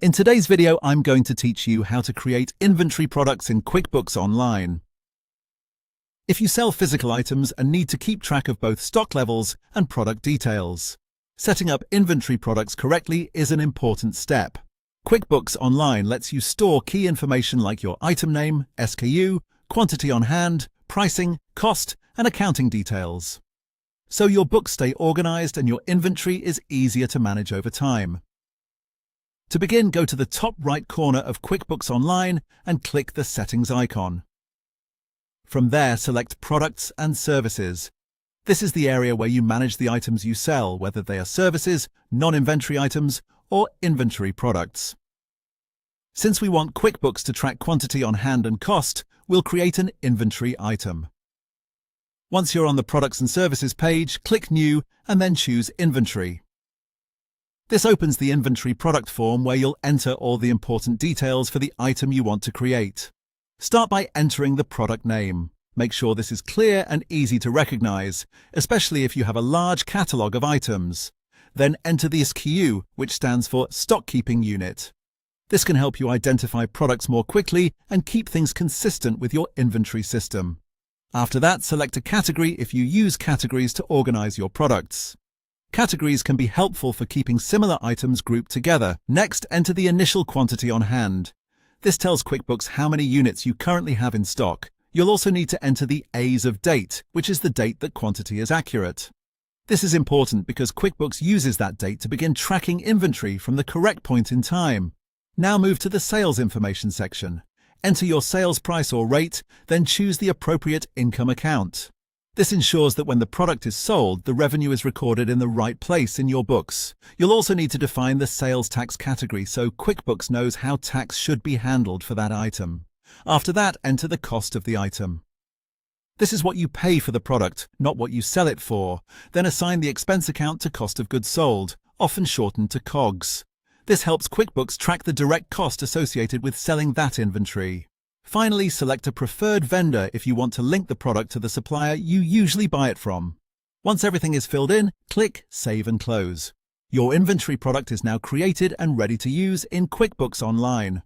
In today's video, I'm going to teach you how to create inventory products in QuickBooks Online. If you sell physical items and need to keep track of both stock levels and product details, setting up inventory products correctly is an important step. QuickBooks Online lets you store key information like your item name, SKU, quantity on hand, pricing, cost, and accounting details, so your books stay organized and your inventory is easier to manage over time. To begin, go to the top right corner of QuickBooks Online and click the Settings icon. From there, select Products and Services. This is the area where you manage the items you sell, whether they are services, non-inventory items, or inventory products. Since we want QuickBooks to track quantity on hand and cost, we'll create an inventory item. Once you're on the Products and Services page, click New and then choose Inventory. This opens the inventory product form where you'll enter all the important details for the item you want to create. Start by entering the product name. Make sure this is clear and easy to recognize, especially if you have a large catalog of items. Then enter the SKU, which stands for Stock Keeping Unit. This can help you identify products more quickly and keep things consistent with your inventory system. After that, select a category if you use categories to organize your products. Categories can be helpful for keeping similar items grouped together. Next, enter the initial quantity on hand. This tells QuickBooks how many units you currently have in stock. You'll also need to enter the A's of date, which is the date that quantity is accurate. This is important because QuickBooks uses that date to begin tracking inventory from the correct point in time. Now move to the sales information section. Enter your sales price or rate, then choose the appropriate income account. This ensures that when the product is sold, the revenue is recorded in the right place in your books. You'll also need to define the sales tax category so QuickBooks knows how tax should be handled for that item. After that, enter the cost of the item. This is what you pay for the product, not what you sell it for. Then assign the expense account to cost of goods sold, often shortened to COGS. This helps QuickBooks track the direct cost associated with selling that inventory. Finally, select a preferred vendor if you want to link the product to the supplier you usually buy it from. Once everything is filled in, click Save and Close. Your inventory product is now created and ready to use in QuickBooks Online.